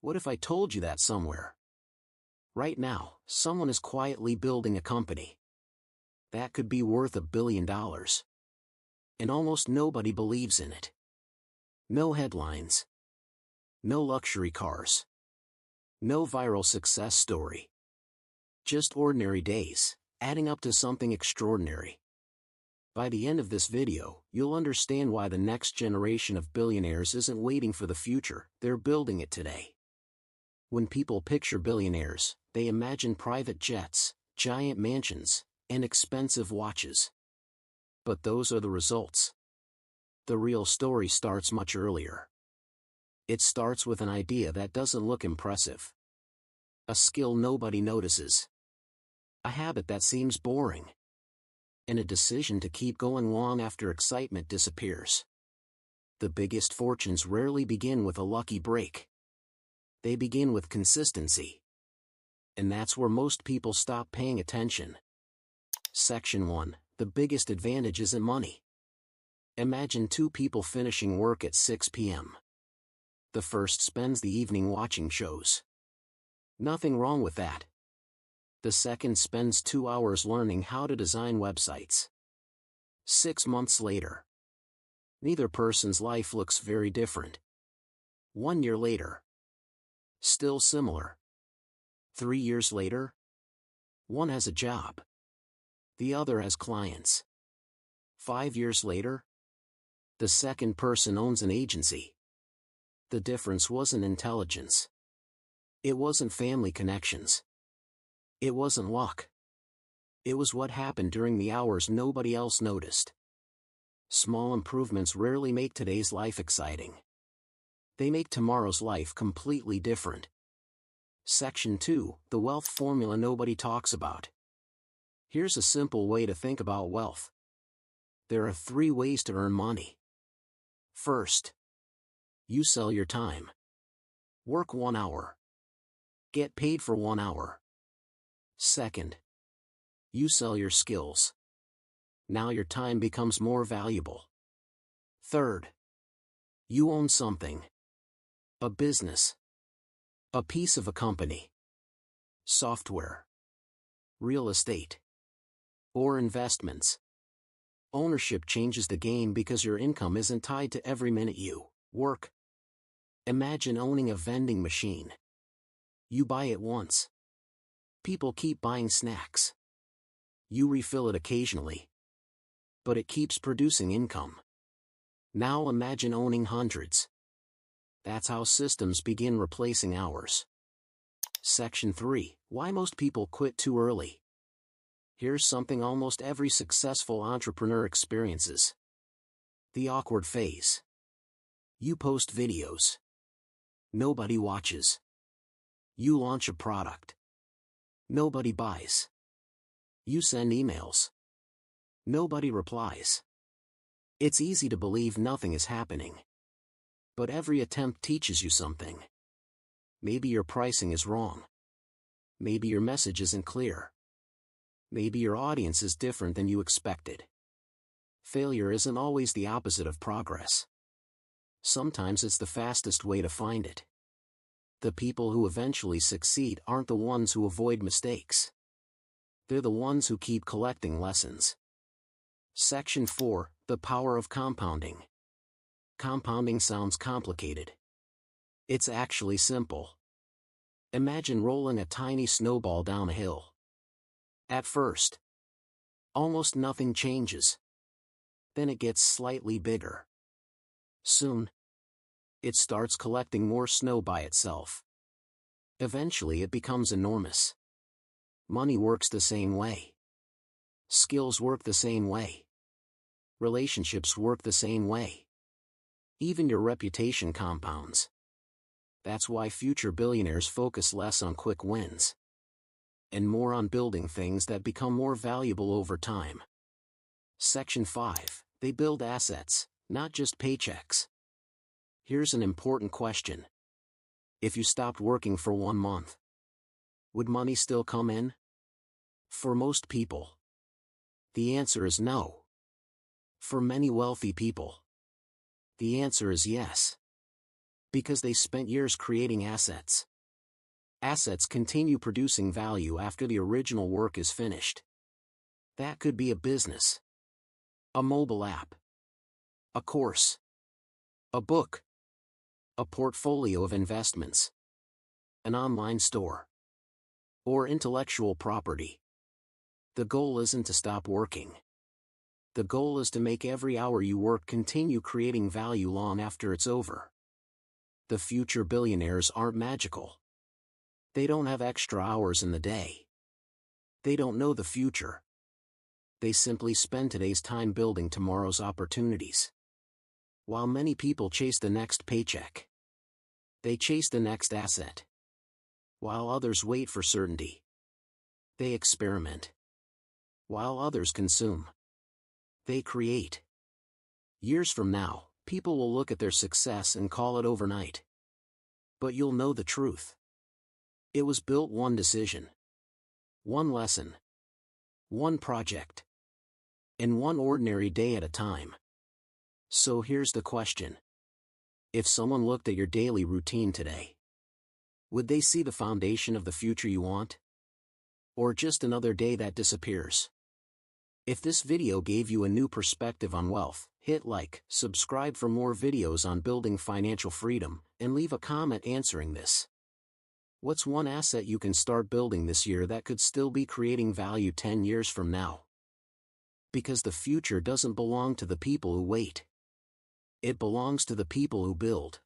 What if I told you that somewhere? Right now, someone is quietly building a company that could be worth $1 billion. And almost nobody believes in it. No headlines. No luxury cars. No viral success story. Just ordinary days, adding up to something extraordinary. By the end of this video, you'll understand why the next generation of billionaires isn't waiting for the future, they're building it today. When people picture billionaires, they imagine private jets, giant mansions, and expensive watches. But those are the results. The real story starts much earlier. It starts with an idea that doesn't look impressive. A skill nobody notices. A habit that seems boring. And a decision to keep going long after excitement disappears. The biggest fortunes rarely begin with a lucky break. They begin with consistency. And that's where most people stop paying attention. Section 1. The biggest advantage isn't money. Imagine two people finishing work at 6 p.m. The first spends the evening watching shows. Nothing wrong with that. The second spends 2 hours learning how to design websites. 6 months later. Neither person's life looks very different. 1 year later. Still similar. 3 years later. One has a job. The other has clients. 5 years later. The second person owns an agency. The difference wasn't intelligence. It wasn't family connections. It wasn't luck. It was what happened during the hours nobody else noticed. Small improvements rarely make today's life exciting. They make tomorrow's life completely different. Section 2. The wealth formula nobody talks about. Here's a simple way to think about wealth. There are 3 ways to earn money. First, you sell your time. Work 1 hour. Get paid for 1 hour. Second, you sell your skills. Now your time becomes more valuable. Third, you own something. A business. A piece of a company. Software. Real estate. Or investments. Ownership changes the game because your income isn't tied to every minute you work. Imagine owning a vending machine. You buy it once. People keep buying snacks. You refill it occasionally. But it keeps producing income. Now imagine owning hundreds. That's how systems begin replacing hours. Section 3. Why most people quit too early. Here's something almost every successful entrepreneur experiences. The awkward phase. You post videos. Nobody watches. You launch a product. Nobody buys. You send emails. Nobody replies. It's easy to believe nothing is happening. But every attempt teaches you something. Maybe your pricing is wrong. Maybe your message isn't clear. Maybe your audience is different than you expected. Failure isn't always the opposite of progress. Sometimes it's the fastest way to find it. The people who eventually succeed aren't the ones who avoid mistakes. They're the ones who keep collecting lessons. Section 4. The power of compounding. Compounding sounds complicated. It's actually simple. Imagine rolling a tiny snowball down a hill. At first, almost nothing changes. Then it gets slightly bigger. Soon, it starts collecting more snow by itself. Eventually it becomes enormous. Money works the same way. Skills work the same way. Relationships work the same way. Even your reputation compounds. That's why future billionaires focus less on quick wins and more on building things that become more valuable over time. Section 5. They build assets, not just paychecks. Here's an important question. If you stopped working for 1 month, would money still come in? For most people, the answer is no. For many wealthy people, the answer is yes. Because they spent years creating assets. Assets continue producing value after the original work is finished. That could be a business, a mobile app, a course, a book, a portfolio of investments, an online store, or intellectual property. The goal isn't to stop working. The goal is to make every hour you work continue creating value long after it's over. The future billionaires aren't magical. They don't have extra hours in the day. They don't know the future. They simply spend today's time building tomorrow's opportunities. While many people chase the next paycheck, they chase the next asset. While others wait for certainty, they experiment. While others consume, they create. Years from now, people will look at their success and call it overnight. But you'll know the truth. It was built one decision, one lesson, one project, and one ordinary day at a time. So here's the question. If someone looked at your daily routine today, would they see the foundation of the future you want? Or just another day that disappears? If this video gave you a new perspective on wealth, hit like, subscribe for more videos on building financial freedom, and leave a comment answering this. What's one asset you can start building this year that could still be creating value 10 years from now? Because the future doesn't belong to the people who wait. It belongs to the people who build.